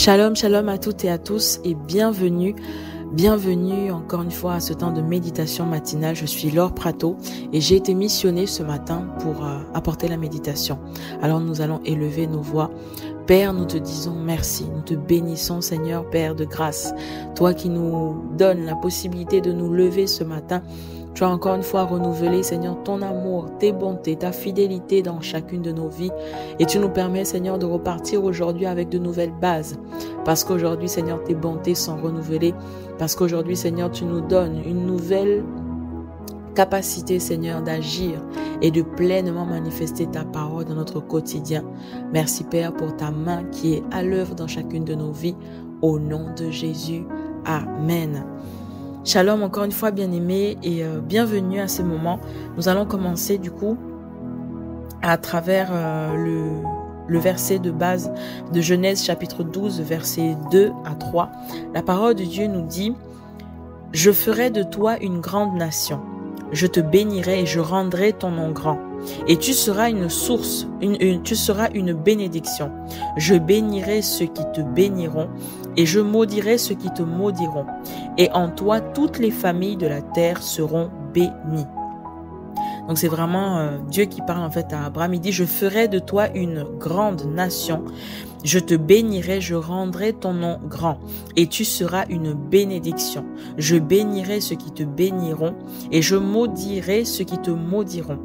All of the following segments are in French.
Shalom, shalom à toutes et à tous et bienvenue encore une fois à ce temps de méditation matinale. Je suis Laure Prato et j'ai été missionnée ce matin pour apporter la méditation. Alors nous allons élever nos voix. Père, nous te disons merci, nous te bénissons Seigneur, Père de grâce. Toi qui nous donnes la possibilité de nous lever ce matin, tu as encore une fois renouvelé, Seigneur, ton amour, tes bontés, ta fidélité dans chacune de nos vies. Et tu nous permets, Seigneur, de repartir aujourd'hui avec de nouvelles bases. Parce qu'aujourd'hui, Seigneur, tes bontés sont renouvelées. Parce qu'aujourd'hui, Seigneur, tu nous donnes une nouvelle capacité, Seigneur, d'agir et de pleinement manifester ta parole dans notre quotidien. Merci, Père, pour ta main qui est à l'œuvre dans chacune de nos vies. Au nom de Jésus. Amen. Shalom encore une fois bien-aimés et bienvenue à ce moment. Nous allons commencer du coup à travers le verset de base de Genèse chapitre 12 versets 2 à 3. La parole de Dieu nous dit « Je ferai de toi une grande nation, je te bénirai et je rendrai ton nom grand. Et tu seras une source, tu seras une bénédiction. Je bénirai ceux qui te béniront et je maudirai ceux qui te maudiront. Et en toi, toutes les familles de la terre seront bénies. » Donc c'est vraiment Dieu qui parle en fait à Abraham. Il dit, je ferai de toi une grande nation. Je te bénirai, je rendrai ton nom grand. Et tu seras une bénédiction. Je bénirai ceux qui te béniront et je maudirai ceux qui te maudiront.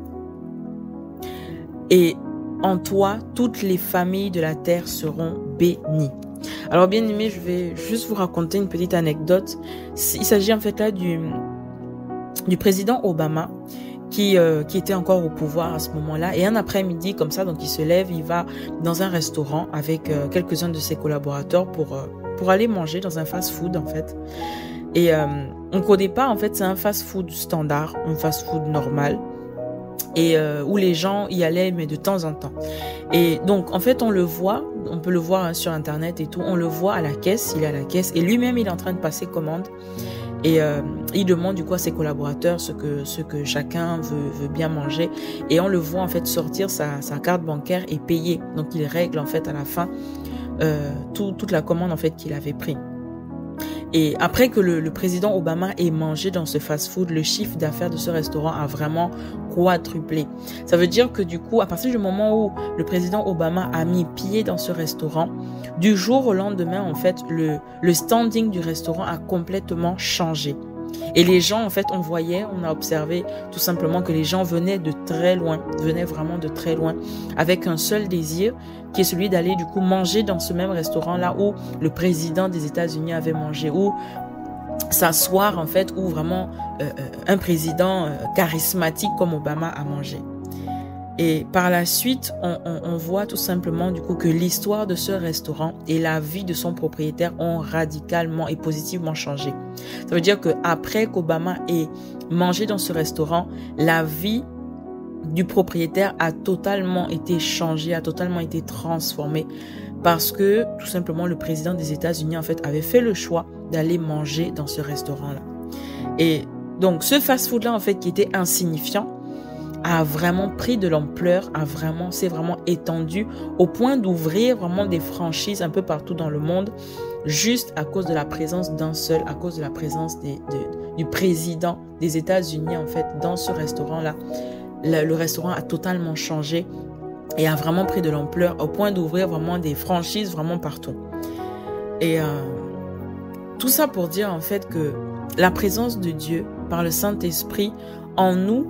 Et en toi, toutes les familles de la terre seront bénies. Alors bien aimé, je vais juste vous raconter une petite anecdote. Il s'agit en fait là du président Obama qui était encore au pouvoir à ce moment-là. Et un après-midi comme ça, donc il se lève, il va dans un restaurant avec quelques-uns de ses collaborateurs pour aller manger dans un fast-food en fait. Et donc au départ en fait c'est un fast-food standard, un fast-food normal. Et où les gens y allaient mais de temps en temps. Et donc en fait on peut le voir sur internet et tout, on le voit à la caisse, il est à la caisse et lui-même il est en train de passer commande et il demande du coup à ses collaborateurs ce que chacun veut bien manger et on le voit en fait sortir sa carte bancaire et payer. Donc il règle en fait à la fin toute la commande en fait qu'il avait pris. Et après que le président Obama ait mangé dans ce fast-food, le chiffre d'affaires de ce restaurant a vraiment quadruplé. Ça veut dire que du coup, à partir du moment où le président Obama a mis pied dans ce restaurant, du jour au lendemain, en fait, le standing du restaurant a complètement changé. Et les gens, en fait, on a observé tout simplement que les gens venaient vraiment de très loin, avec un seul désir, qui est celui d'aller du coup manger dans ce même restaurant-là où le président des États-Unis avait mangé, ou s'asseoir en fait, où vraiment un président charismatique comme Obama a mangé. Et par la suite, on voit tout simplement du coup que l'histoire de ce restaurant et la vie de son propriétaire ont radicalement et positivement changé. Ça veut dire que après qu'Obama ait mangé dans ce restaurant, la vie du propriétaire a totalement été changée, a totalement été transformée parce que tout simplement le président des États-Unis en fait avait fait le choix d'aller manger dans ce restaurant-là. Et donc ce fast-food-là en fait qui était insignifiant a vraiment pris de l'ampleur, s'est vraiment étendu au point d'ouvrir vraiment des franchises un peu partout dans le monde, juste à cause de la présence à cause de la présence du président des États-Unis en fait dans ce restaurant-là. Le restaurant a totalement changé et a vraiment pris de l'ampleur au point d'ouvrir vraiment des franchises vraiment partout. Et tout ça pour dire en fait que la présence de Dieu par le Saint-Esprit en nous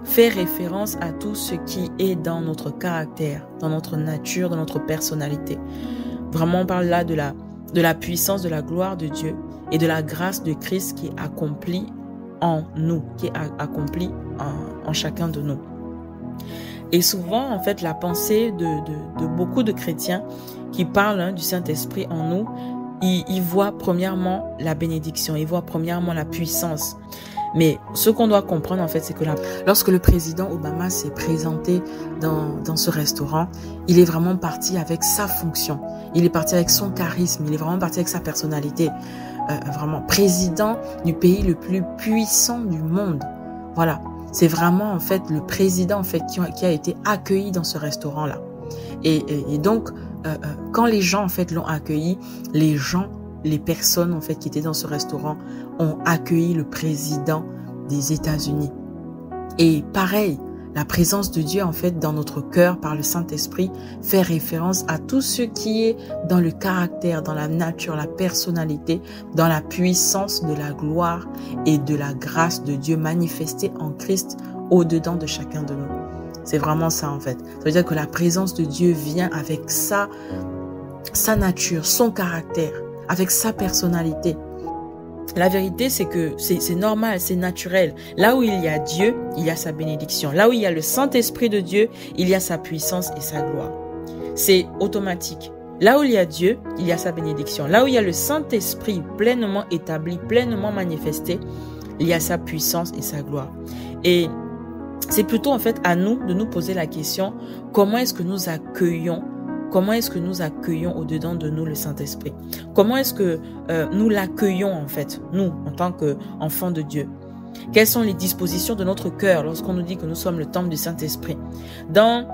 fait référence à tout ce qui est dans notre caractère, dans notre nature, dans notre personnalité. Vraiment, on parle là de la puissance, de la gloire de Dieu et de la grâce de Christ qui est accomplie en nous, qui est accomplie en chacun de nous. Et souvent, en fait, la pensée de beaucoup de chrétiens qui parlent du Saint-Esprit en nous, ils voient premièrement la bénédiction, ils voient premièrement la puissance. Mais ce qu'on doit comprendre en fait, c'est que lorsque le président Obama s'est présenté dans ce restaurant, il est vraiment parti avec sa fonction. Il est parti avec son charisme, il est vraiment parti avec sa personnalité. Vraiment président du pays le plus puissant du monde. Voilà, c'est vraiment en fait le président en fait qui a été accueilli dans ce restaurant-là. Et donc quand les gens en fait l'ont accueilli, les personnes en fait qui étaient dans ce restaurant ont accueilli le président des États-Unis. Et pareil, la présence de Dieu en fait dans notre cœur par le Saint-Esprit fait référence à tout ce qui est dans le caractère, dans la nature, la personnalité, dans la puissance de la gloire et de la grâce de Dieu manifestée en Christ au-dedans de chacun de nous. C'est vraiment ça en fait. Ça veut dire que la présence de Dieu vient avec sa nature, son caractère, avec sa personnalité. La vérité, c'est que c'est normal, c'est naturel. Là où il y a Dieu, il y a sa bénédiction. Là où il y a le Saint-Esprit de Dieu, il y a sa puissance et sa gloire. C'est automatique. Là où il y a Dieu, il y a sa bénédiction. Là où il y a le Saint-Esprit pleinement établi, pleinement manifesté, il y a sa puissance et sa gloire. Et c'est plutôt en fait à nous de nous poser la question, comment est-ce que nous accueillons au-dedans de nous le Saint-Esprit? Comment est-ce que nous l'accueillons en fait, nous, en tant qu'enfants de Dieu? Quelles sont les dispositions de notre cœur lorsqu'on nous dit que nous sommes le temple du Saint-Esprit? Dans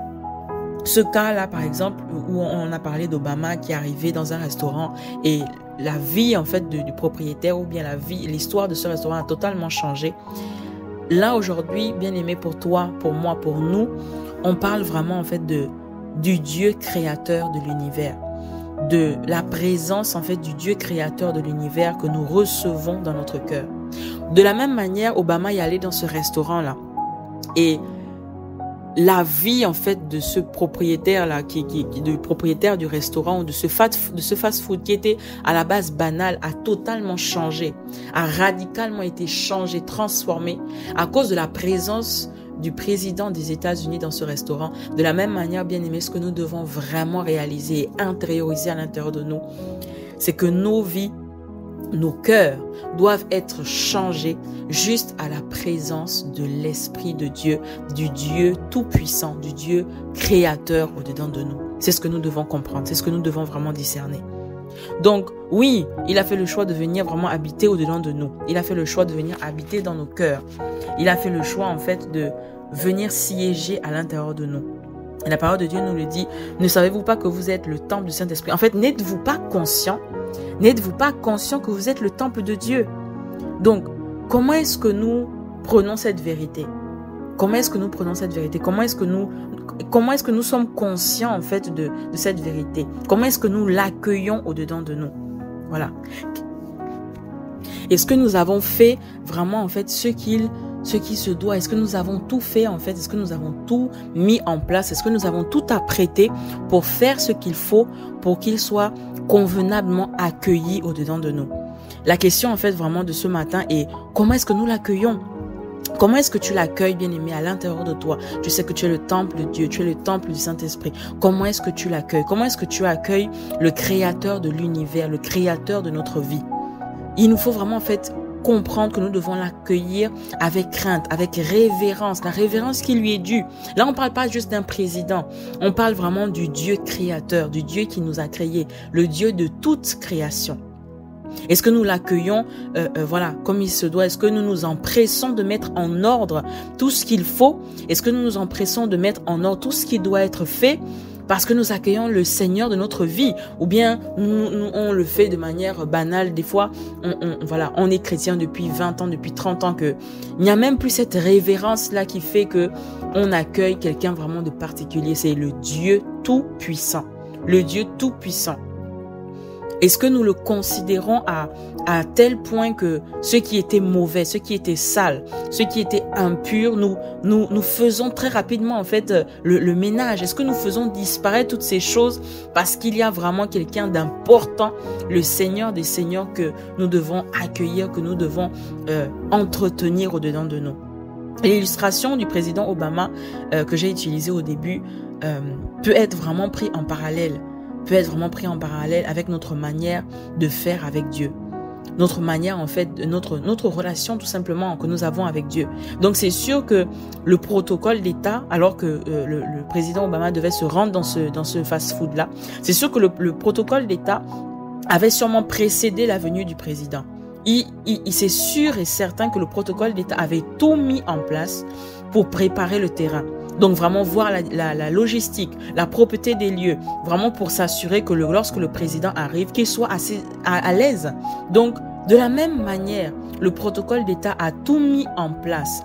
ce cas-là, par exemple, où on a parlé d'Obama qui est arrivé dans un restaurant et la vie en fait du propriétaire ou bien l'histoire de ce restaurant a totalement changé. Là, aujourd'hui, bien aimé, pour toi, pour moi, pour nous, on parle vraiment en fait du Dieu créateur de l'univers, de la présence en fait du Dieu créateur de l'univers que nous recevons dans notre cœur. De la même manière, Obama est allé dans ce restaurant-là et la vie en fait de ce propriétaire-là, de propriétaire du restaurant ou de ce fast-food qui était à la base banal, a totalement changé, a radicalement été changé, transformé à cause de la présence du président des États-Unis dans ce restaurant. De la même manière, bien aimé, ce que nous devons vraiment réaliser et intérioriser à l'intérieur de nous, c'est que nos vies, nos cœurs doivent être changés juste à la présence de l'Esprit de Dieu, du Dieu tout-puissant, du Dieu créateur au-dedans de nous. C'est ce que nous devons comprendre, c'est ce que nous devons vraiment discerner. Donc, oui, il a fait le choix de venir vraiment habiter au-dedans de nous. Il a fait le choix de venir habiter dans nos cœurs. Il a fait le choix, en fait, de venir siéger à l'intérieur de nous. Et la parole de Dieu nous le dit, ne savez-vous pas que vous êtes le temple du Saint-Esprit? En fait, n'êtes-vous pas conscient que vous êtes le temple de Dieu? Donc, comment est-ce que nous prenons cette vérité? Comment est-ce que nous prenons cette vérité? Comment est-ce que nous sommes conscients en fait de cette vérité? Comment est-ce que nous l'accueillons au-dedans de nous? Voilà. Est-ce que nous avons fait vraiment en fait ce qui se doit? Est-ce que nous avons tout fait en fait? Est-ce que nous avons tout mis en place? Est-ce que nous avons tout apprêté pour faire ce qu'il faut pour qu'il soit convenablement accueilli au-dedans de nous? La question en fait vraiment de ce matin est comment est-ce que nous l'accueillons? Comment est-ce que tu l'accueilles, bien-aimé, à l'intérieur de toi? Tu sais que tu es le temple de Dieu, tu es le temple du Saint-Esprit. Comment est-ce que tu l'accueilles? Comment est-ce que tu accueilles le créateur de l'univers, le créateur de notre vie? Il nous faut vraiment en fait comprendre que nous devons l'accueillir avec crainte, avec révérence, la révérence qui lui est due. Là, on ne parle pas juste d'un président, on parle vraiment du Dieu créateur, du Dieu qui nous a créés, le Dieu de toute création. Est-ce que nous l'accueillons voilà, comme il se doit? Est-ce que nous nous empressons de mettre en ordre tout ce qu'il faut? Est-ce que nous nous empressons de mettre en ordre tout ce qui doit être fait parce que nous accueillons le Seigneur de notre vie? Ou bien on le fait de manière banale? Des fois, on est chrétien depuis 20 ans, depuis 30 ans, que il n'y a même plus cette révérence-là qui fait que on accueille quelqu'un vraiment de particulier. C'est le Dieu tout-puissant. Le Dieu tout-puissant. Est-ce que nous le considérons à tel point que ce qui était mauvais, ce qui était sale, ce qui était impur, nous faisons très rapidement en fait le ménage? Est-ce que nous faisons disparaître toutes ces choses parce qu'il y a vraiment quelqu'un d'important, le Seigneur des Seigneurs, que nous devons accueillir, que nous devons entretenir au-dedans de nous? L'illustration du président Obama que j'ai utilisée au début peut être vraiment pris en parallèle. Avec notre manière de faire avec Dieu. Notre manière, en fait, notre relation tout simplement que nous avons avec Dieu. Donc, c'est sûr que le protocole d'État, alors que le président Obama devait se rendre dans ce fast-food-là, c'est sûr que le protocole d'État avait sûrement précédé la venue du président. C'est sûr et certain que le protocole d'État avait tout mis en place pour préparer le terrain, Donc vraiment voir la logistique, la propreté des lieux, vraiment pour s'assurer que lorsque le président arrive, qu'il soit assez à l'aise. Donc de la même manière, le protocole d'État a tout mis en place,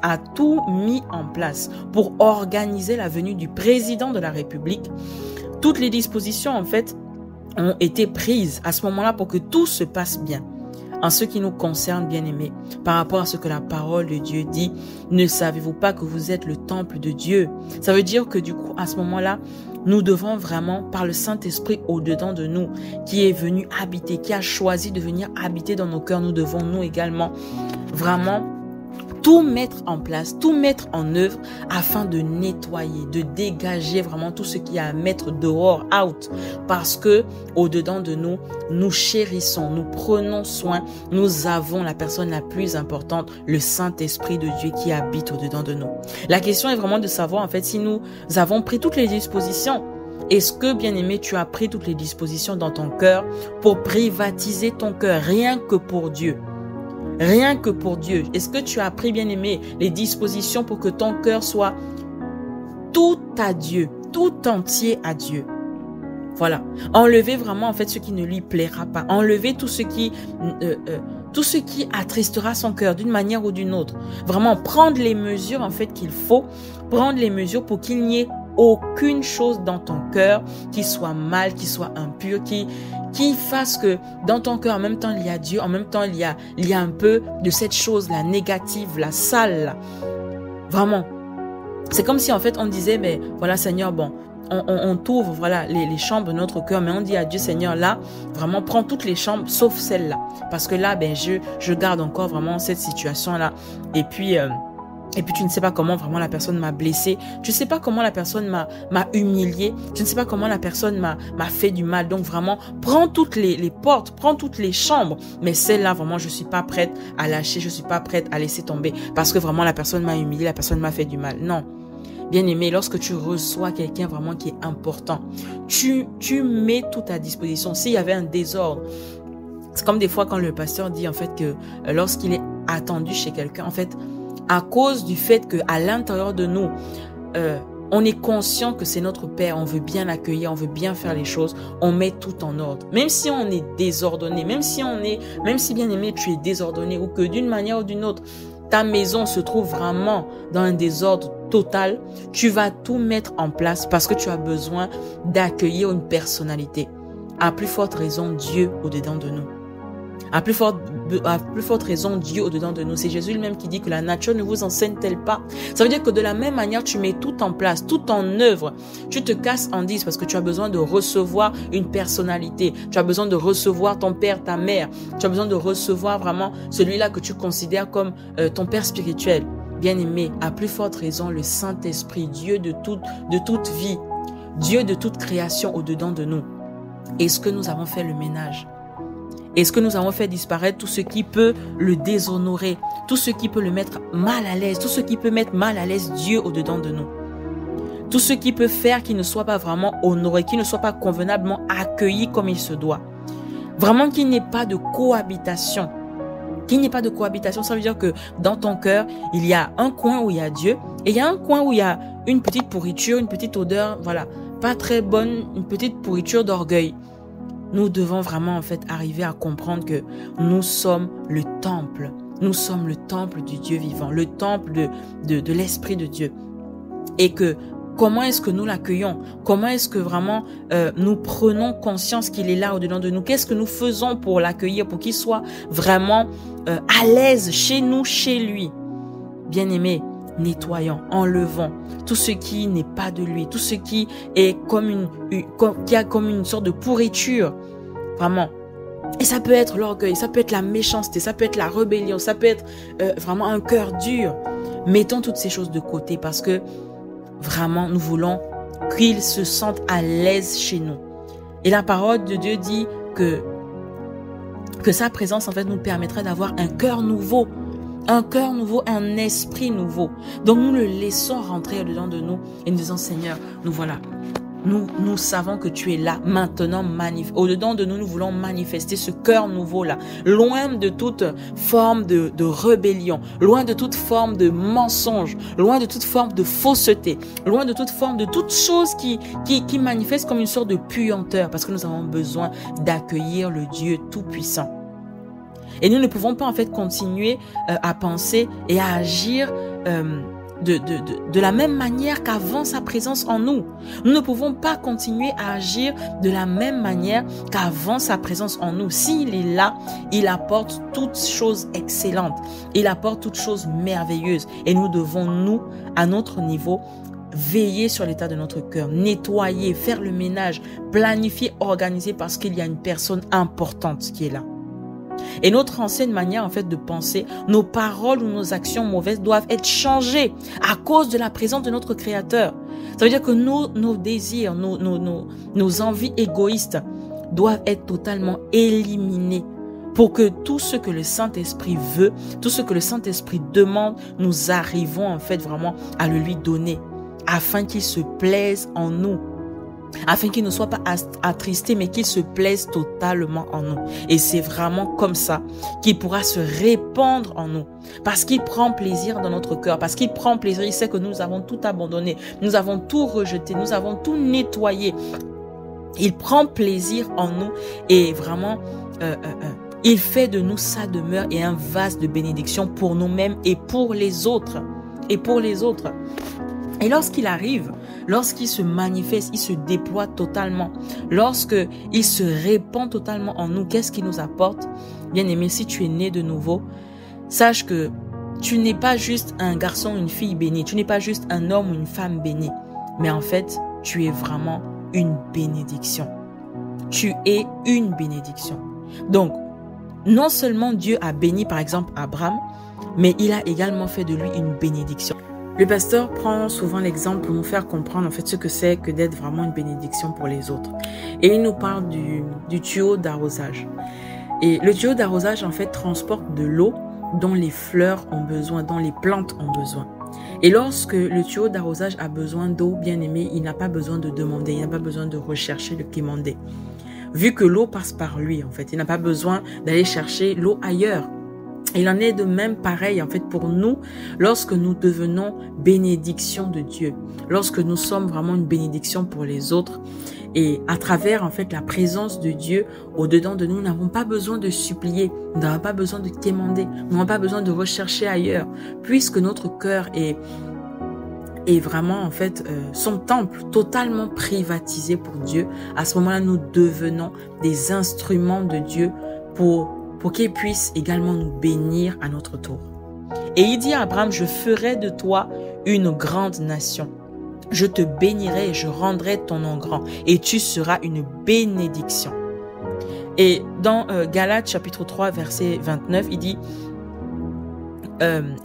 pour organiser la venue du président de la République. Toutes les dispositions en fait ont été prises à ce moment-là pour que tout se passe bien. En ce qui nous concerne, bien-aimés, par rapport à ce que la parole de Dieu dit, ne savez-vous pas que vous êtes le temple de Dieu? Ça veut dire que du coup, à ce moment-là, nous devons vraiment, par le Saint-Esprit au-dedans de nous, qui est venu habiter, qui a choisi de venir habiter dans nos cœurs, nous devons nous également vraiment tout mettre en place, tout mettre en œuvre afin de nettoyer, de dégager vraiment tout ce qui a à mettre dehors, out. Parce que au-dedans de nous, nous chérissons, nous prenons soin, nous avons la personne la plus importante, le Saint-Esprit de Dieu qui habite au-dedans de nous. La question est vraiment de savoir en fait si nous avons pris toutes les dispositions. Est-ce que, bien-aimé, tu as pris toutes les dispositions dans ton cœur pour privatiser ton cœur, rien que pour Dieu? Rien que pour Dieu. Est-ce que tu as pris, bien-aimé, les dispositions pour que ton cœur soit tout à Dieu, tout entier à Dieu? Voilà. Enlever vraiment, en fait, ce qui ne lui plaira pas. Enlever tout ce qui attristera son cœur d'une manière ou d'une autre. Vraiment prendre les mesures, en fait, qu'il faut. Prendre les mesures pour qu'il n'y ait aucune chose dans ton cœur qui soit mal, qui soit impur, qui fasse que dans ton cœur, en même temps, il y a Dieu, en même temps, il y a un peu de cette chose-là, négative, la sale, là. Vraiment. C'est comme si, en fait, on disait, mais voilà, Seigneur, bon, on t'ouvre, voilà, les chambres de notre cœur, mais on dit à Dieu, Seigneur, là, vraiment, prends toutes les chambres, sauf celle-là. Parce que là, ben, je garde encore vraiment cette situation-là. Et puis, tu ne sais pas comment vraiment la personne m'a blessé. Tu ne sais pas comment la personne m'a humilié. Tu ne sais pas comment la personne m'a fait du mal. Donc vraiment, prends toutes les portes, prends toutes les chambres. Mais celle-là, vraiment, je suis pas prête à lâcher. Je suis pas prête à laisser tomber. Parce que vraiment, la personne m'a humilié, la personne m'a fait du mal. Non. Bien-aimé, lorsque tu reçois quelqu'un vraiment qui est important, tu mets tout à disposition. S'il y avait un désordre, c'est comme des fois quand le pasteur dit en fait que lorsqu'il est attendu chez quelqu'un, en fait, à cause du fait qu'à l'intérieur de nous, on est conscient que c'est notre Père, on veut bien l'accueillir, on veut bien faire les choses, on met tout en ordre. Même si on est désordonné, même si bien aimé, tu es désordonné ou que d'une manière ou d'une autre, ta maison se trouve vraiment dans un désordre total, tu vas tout mettre en place parce que tu as besoin d'accueillir une personnalité. À plus forte raison, Dieu au-dedans de nous. À plus forte raison, Dieu au-dedans de nous. C'est Jésus lui-même qui dit que la nature ne vous enseigne-t-elle pas? Ça veut dire que de la même manière, tu mets tout en place, tout en œuvre. Tu te casses en 10 parce que tu as besoin de recevoir une personnalité. Tu as besoin de recevoir ton père, ta mère. Tu as besoin de recevoir vraiment celui-là que tu considères comme ton père spirituel. Bien-aimé, à plus forte raison, le Saint-Esprit, Dieu de toute vie, Dieu de toute création au-dedans de nous. Est-ce que nous avons fait le ménage? Est-ce que nous avons fait disparaître tout ce qui peut le déshonorer, tout ce qui peut le mettre mal à l'aise, tout ce qui peut mettre mal à l'aise Dieu au-dedans de nous? Tout ce qui peut faire qu'il ne soit pas vraiment honoré, qu'il ne soit pas convenablement accueilli comme il se doit. Vraiment qu'il n'y ait pas de cohabitation. Qu'il n'y ait pas de cohabitation, ça veut dire que dans ton cœur, il y a un coin où il y a Dieu et il y a un coin où il y a une petite pourriture, une petite odeur, voilà, pas très bonne, une petite pourriture d'orgueil. Nous devons vraiment en fait arriver à comprendre que nous sommes le temple. Nous sommes le temple du Dieu vivant, le temple de l'Esprit de Dieu. Et que comment est-ce que nous l'accueillons? Comment est-ce que vraiment nous prenons conscience qu'il est là au-dedans de nous? Qu'est-ce que nous faisons pour l'accueillir, pour qu'il soit vraiment à l'aise chez nous, chez lui? Bien-aimés, nettoyons, enlevons tout ce qui n'est pas de lui, tout ce qui est qui a comme une sorte de pourriture, vraiment. Et ça peut être l'orgueil, ça peut être la méchanceté, ça peut être la rébellion, ça peut être vraiment un cœur dur. Mettons toutes ces choses de côté parce que vraiment nous voulons qu'ils se sentent à l'aise chez nous. Et la parole de Dieu dit que sa présence en fait nous permettrait d'avoir un cœur nouveau, un esprit nouveau. Donc nous le laissons rentrer dedans de nous et nous disons Seigneur, nous voilà. nous savons que tu es là maintenant. Au-dedans de nous, nous voulons manifester ce cœur nouveau-là, loin de toute forme de rébellion, loin de toute forme de mensonge, loin de toute forme de fausseté, loin de toute forme de toute chose qui manifeste comme une sorte de puanteur, parce que nous avons besoin d'accueillir le Dieu Tout-Puissant. Et nous ne pouvons pas en fait continuer à penser et à agir de la même manière qu'avant sa présence en nous. Nous ne pouvons pas continuer à agir de la même manière qu'avant sa présence en nous. S'il est là, il apporte toutes choses excellentes. Il apporte toutes choses merveilleuses. Et nous devons, nous, à notre niveau, veiller sur l'état de notre cœur, nettoyer, faire le ménage, planifier, organiser, parce qu'il y a une personne importante qui est là. Et notre ancienne manière en fait de penser, nos paroles ou nos actions mauvaises doivent être changées à cause de la présence de notre Créateur. Ça veut dire que nos désirs, nos envies égoïstes doivent être totalement éliminés pour que tout ce que le Saint-Esprit veut, tout ce que le Saint-Esprit demande, nous arrivons en fait vraiment à le lui donner afin qu'il se plaise en nous. Afin qu'il ne soit pas attristé, mais qu'il se plaise totalement en nous. Et c'est vraiment comme ça qu'il pourra se répandre en nous. Parce qu'il prend plaisir dans notre cœur. Parce qu'il prend plaisir, il sait que nous avons tout abandonné. Nous avons tout rejeté. Nous avons tout nettoyé. Il prend plaisir en nous. Et vraiment, il fait de nous sa demeure et un vase de bénédiction pour nous-mêmes et pour les autres. Et pour les autres. Et lorsqu'il arrive, lorsqu'il se manifeste, il se déploie totalement. Lorsqu'il se répand totalement en nous, qu'est-ce qu'il nous apporte? Bien-aimé, si tu es né de nouveau, sache que tu n'es pas juste un garçon ou une fille bénie. Tu n'es pas juste un homme ou une femme bénie. Mais en fait, tu es vraiment une bénédiction. Tu es une bénédiction. Donc, non seulement Dieu a béni par exemple Abraham, mais il a également fait de lui une bénédiction. Le pasteur prend souvent l'exemple pour nous faire comprendre en fait ce que c'est que d'être vraiment une bénédiction pour les autres. Et il nous parle du tuyau d'arrosage. Et le tuyau d'arrosage en fait transporte de l'eau dont les fleurs ont besoin, dont les plantes ont besoin. Et lorsque le tuyau d'arrosage a besoin d'eau, bien aimé, il n'a pas besoin de demander, il n'a pas besoin de rechercher, de quémander. Vu que l'eau passe par lui en fait, il n'a pas besoin d'aller chercher l'eau ailleurs. Il en est de même pareil en fait pour nous lorsque nous devenons bénédiction de Dieu, lorsque nous sommes vraiment une bénédiction pour les autres et à travers en fait la présence de Dieu au-dedans de nous, nous n'avons pas besoin de supplier, nous n'avons pas besoin de quémander, nous n'avons pas besoin de rechercher ailleurs puisque notre cœur est vraiment en fait son temple totalement privatisé pour Dieu. À ce moment-là, nous devenons des instruments de Dieu pour qu'il puisse également nous bénir à notre tour. Et il dit à Abraham, je ferai de toi une grande nation. Je te bénirai et je rendrai ton nom grand et tu seras une bénédiction. Et dans Galates chapitre 3 verset 29, il dit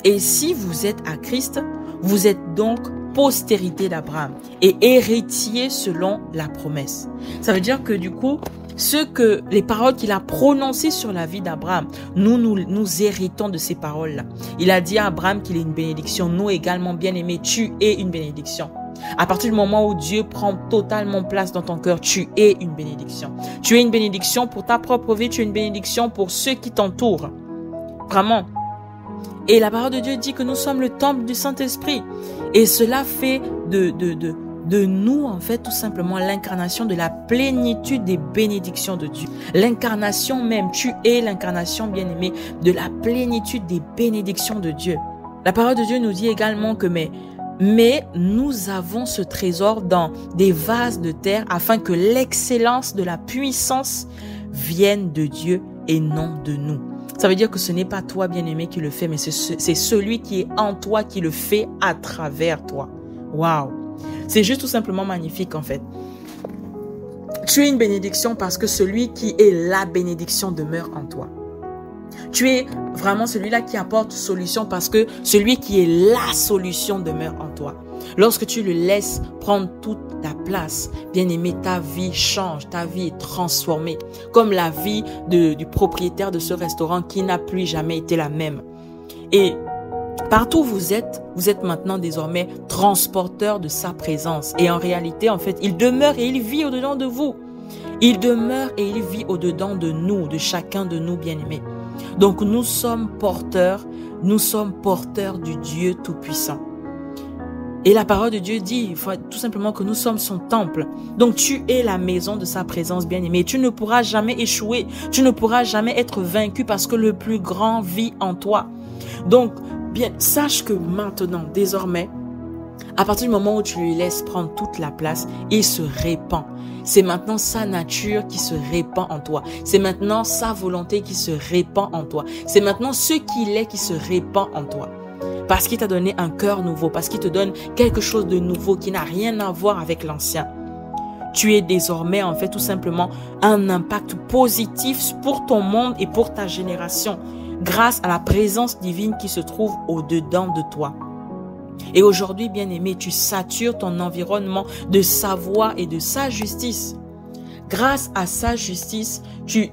et si vous êtes à Christ, vous êtes donc postérité d'Abraham et héritier selon la promesse. Ça veut dire que du coup, les paroles qu'il a prononcées sur la vie d'Abraham, nous héritons de ces paroles-là. Il a dit à Abraham qu'il est une bénédiction. Nous également, bien-aimés, tu es une bénédiction. À partir du moment où Dieu prend totalement place dans ton cœur, tu es une bénédiction. Tu es une bénédiction pour ta propre vie, tu es une bénédiction pour ceux qui t'entourent. Vraiment. Et la parole de Dieu dit que nous sommes le temple du Saint-Esprit. Et cela fait de nous, en fait, tout simplement l'incarnation de la plénitude des bénédictions de Dieu. L'incarnation même, tu es l'incarnation, bien-aimée, de la plénitude des bénédictions de Dieu. La parole de Dieu nous dit également que mais nous avons ce trésor dans des vases de terre afin que l'excellence de la puissance vienne de Dieu et non de nous. Ça veut dire que ce n'est pas toi, bien-aimé, qui le fait, mais c'est celui qui est en toi qui le fait à travers toi. Waouh! C'est juste tout simplement magnifique en fait. Tu es une bénédiction parce que celui qui est la bénédiction demeure en toi. Tu es vraiment celui-là qui apporte solution parce que celui qui est la solution demeure en toi. Lorsque tu le laisses prendre toute ta place, bien-aimé, ta vie change, ta vie est transformée. Comme la vie du propriétaire de ce restaurant qui n'a plus jamais été la même. Et Partout où vous êtes maintenant désormais transporteur de sa présence. Et en réalité, en fait, il demeure et il vit au-dedans de vous. Il demeure et il vit au-dedans de nous, de chacun de nous, bien-aimés. Donc nous sommes porteurs du Dieu Tout-Puissant. Et la parole de Dieu dit tout simplement que nous sommes son temple. Donc tu es la maison de sa présence, bien-aimée. Tu ne pourras jamais échouer. Tu ne pourras jamais être vaincu parce que le plus grand vit en toi. Donc, bien, sache que maintenant, désormais, à partir du moment où tu lui laisses prendre toute la place, il se répand. C'est maintenant sa nature qui se répand en toi. C'est maintenant sa volonté qui se répand en toi. C'est maintenant ce qu'il est qui se répand en toi. Parce qu'il t'a donné un cœur nouveau, parce qu'il te donne quelque chose de nouveau qui n'a rien à voir avec l'ancien. Tu es désormais, en fait, tout simplement un impact positif pour ton monde et pour ta génération, grâce à la présence divine qui se trouve au-dedans de toi. Et aujourd'hui, bien-aimé, tu satures ton environnement de sa voix et de sa justice. Grâce à sa justice, tu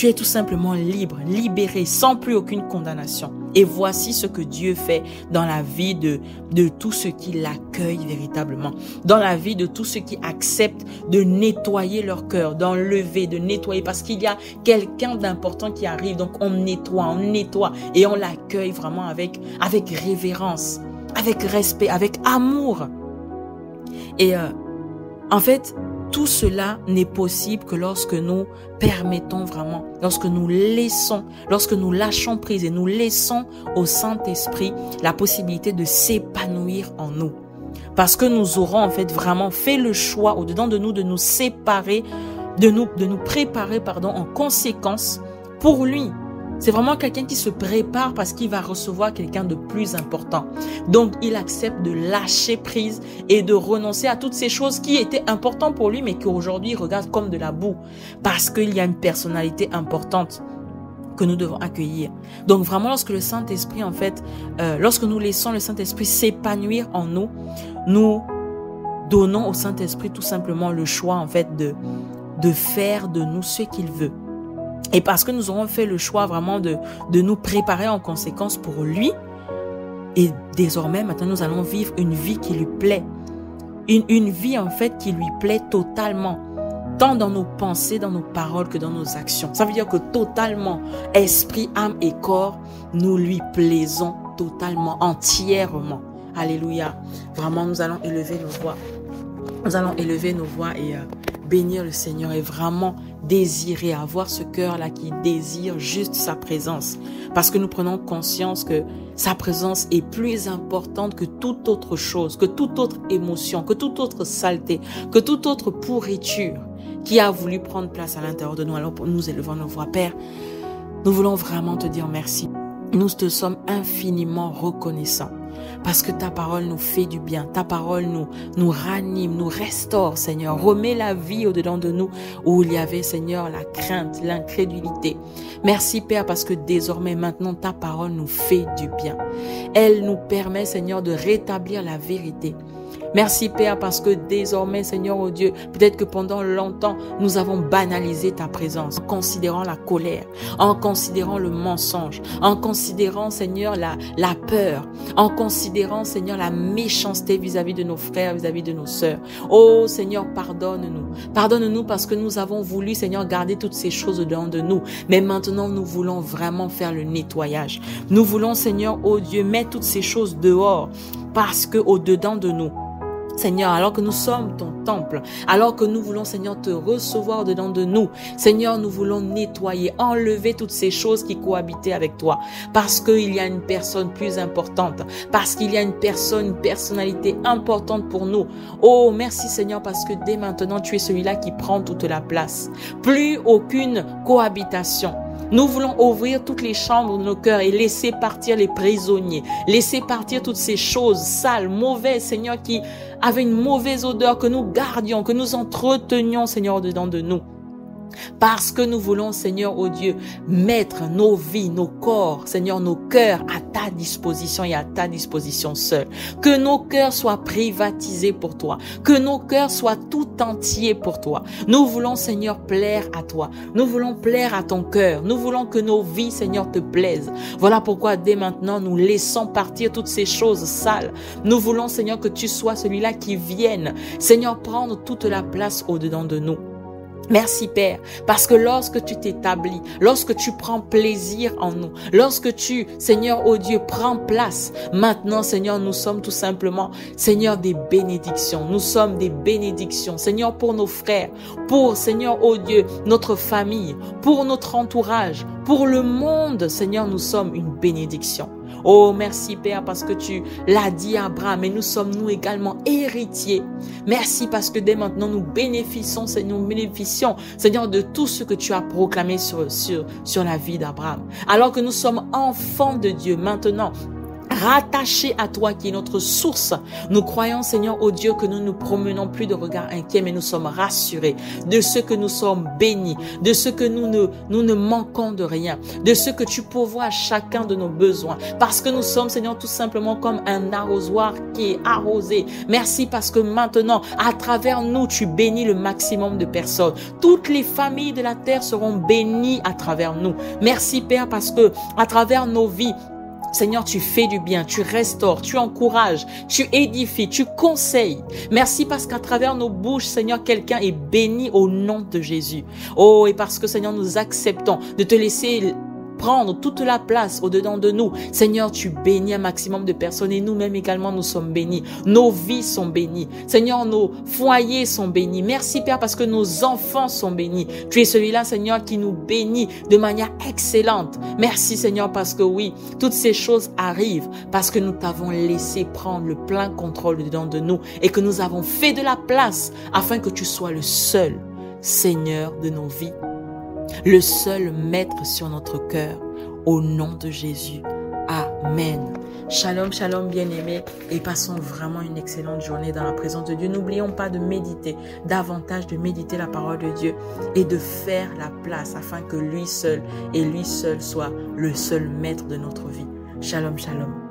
es tout simplement libre, libéré, sans plus aucune condamnation. Et voici ce que Dieu fait dans la vie de tous ceux qui l'accueillent véritablement. Dans la vie de tous ceux qui acceptent de nettoyer leur cœur, d'enlever, de nettoyer. Parce qu'il y a quelqu'un d'important qui arrive. Donc on nettoie et on l'accueille vraiment avec révérence, avec respect, avec amour. Et en fait, tout cela n'est possible que lorsque nous permettons vraiment, lorsque nous lâchons prise et nous laissons au Saint-Esprit la possibilité de s'épanouir en nous. Parce que nous aurons en fait vraiment fait le choix au-dedans de nous de nous séparer, de nous préparer en conséquence pour lui. C'est vraiment quelqu'un qui se prépare parce qu'il va recevoir quelqu'un de plus important. Donc, il accepte de lâcher prise et de renoncer à toutes ces choses qui étaient importantes pour lui, mais qu'aujourd'hui, il regarde comme de la boue. Parce qu'il y a une personnalité importante que nous devons accueillir. Donc, vraiment, lorsque le Saint-Esprit, en fait, lorsque nous laissons le Saint-Esprit s'épanouir en nous, nous donnons au Saint-Esprit tout simplement le choix, en fait, de faire de nous ce qu'il veut. Et parce que nous aurons fait le choix vraiment de nous préparer en conséquence pour lui, et désormais, maintenant, nous allons vivre une vie qui lui plaît. Une vie, en fait, qui lui plaît totalement. Tant dans nos pensées, dans nos paroles que dans nos actions. Ça veut dire que totalement, esprit, âme et corps, nous lui plaisons totalement, entièrement. Alléluia. Vraiment, nous allons élever nos voix. Nous allons élever nos voix et bénir le Seigneur et vraiment désirer, avoir ce cœur-là qui désire juste sa présence. Parce que nous prenons conscience que sa présence est plus importante que toute autre chose, que toute autre émotion, que toute autre saleté, que toute autre pourriture qui a voulu prendre place à l'intérieur de nous. Alors nous élevons nos voix, Père, nous voulons vraiment te dire merci. Nous te sommes infiniment reconnaissants. Parce que ta parole nous fait du bien. Ta parole nous ranime, nous restaure, Seigneur. Remets la vie au-dedans de nous où il y avait, Seigneur, la crainte, l'incrédulité. Merci, Père, parce que désormais, maintenant, ta parole nous fait du bien. Elle nous permet, Seigneur, de rétablir la vérité. Merci, Père, parce que désormais, Seigneur, oh Dieu, peut-être que pendant longtemps, nous avons banalisé ta présence en considérant la colère, en considérant le mensonge, en considérant, Seigneur, la peur, en considérant, Seigneur, la méchanceté vis-à-vis de nos frères, vis-à-vis de nos sœurs. Oh, Seigneur, pardonne-nous. Pardonne-nous parce que nous avons voulu, Seigneur, garder toutes ces choses au-dedans de nous. Mais maintenant, nous voulons vraiment faire le nettoyage. Nous voulons, Seigneur, oh Dieu, mettre toutes ces choses dehors parce que au-dedans de nous, Seigneur, alors que nous sommes ton temple, alors que nous voulons, Seigneur, te recevoir dedans de nous, Seigneur, nous voulons nettoyer, enlever toutes ces choses qui cohabitaient avec toi, parce qu'il y a une personne plus importante, parce qu'il y a une personnalité importante pour nous. Oh, merci Seigneur, parce que dès maintenant, tu es celui-là qui prend toute la place. Plus aucune cohabitation. Nous voulons ouvrir toutes les chambres de nos cœurs et laisser partir les prisonniers, laisser partir toutes ces choses sales, mauvaises, Seigneur, qui avaient une mauvaise odeur, que nous gardions, que nous entretenions, Seigneur, dedans de nous. Parce que nous voulons, Seigneur, oh Dieu, mettre nos vies, nos corps, Seigneur, nos cœurs à ta disposition et à ta disposition seule. Que nos cœurs soient privatisés pour toi. Que nos cœurs soient tout entiers pour toi. Nous voulons, Seigneur, plaire à toi. Nous voulons plaire à ton cœur. Nous voulons que nos vies, Seigneur, te plaisent. Voilà pourquoi dès maintenant, nous laissons partir toutes ces choses sales. Nous voulons, Seigneur, que tu sois celui-là qui vienne, Seigneur, prendre toute la place au-dedans de nous. Merci Père, parce que lorsque tu t'établis, lorsque tu prends plaisir en nous, lorsque tu, Seigneur, oh Dieu, prends place, maintenant, Seigneur, nous sommes tout simplement, Seigneur, des bénédictions. Nous sommes des bénédictions, Seigneur, pour nos frères, pour, Seigneur, oh Dieu, notre famille, pour notre entourage, pour le monde, Seigneur, nous sommes une bénédiction. Oh, merci Père, parce que tu l'as dit à Abraham, et nous sommes nous également héritiers. Merci parce que dès maintenant nous bénéficions, Seigneur, de tout ce que tu as proclamé sur la vie d'Abraham. Alors que nous sommes enfants de Dieu maintenant, rattachés à toi qui est notre source. Nous croyons, Seigneur, oh Dieu, que nous ne promenons plus de regard inquiet, mais nous sommes rassurés de ce que nous sommes bénis, de ce que nous ne manquons de rien, de ce que tu pourvois à chacun de nos besoins. Parce que nous sommes, Seigneur, tout simplement comme un arrosoir qui est arrosé. Merci parce que maintenant, à travers nous, tu bénis le maximum de personnes. Toutes les familles de la terre seront bénies à travers nous. Merci Père parce que à travers nos vies, Seigneur, tu fais du bien, tu restaures, tu encourages, tu édifies, tu conseilles. Merci parce qu'à travers nos bouches, Seigneur, quelqu'un est béni au nom de Jésus. Oh, et parce que, Seigneur, nous acceptons de te laisser prendre toute la place au-dedans de nous. Seigneur, tu bénis un maximum de personnes et nous-mêmes également, nous sommes bénis. Nos vies sont bénies. Seigneur, nos foyers sont bénis. Merci Père parce que nos enfants sont bénis. Tu es celui-là, Seigneur, qui nous bénit de manière excellente. Merci Seigneur parce que oui, toutes ces choses arrivent parce que nous t'avons laissé prendre le plein contrôle dedans de nous et que nous avons fait de la place afin que tu sois le seul Seigneur de nos vies. Le seul maître sur notre cœur, au nom de Jésus. Amen. Shalom, shalom bien-aimés et passons vraiment une excellente journée dans la présence de Dieu. N'oublions pas de méditer, davantage de méditer la parole de Dieu et de faire la place afin que lui seul et lui seul soit le seul maître de notre vie. Shalom, shalom.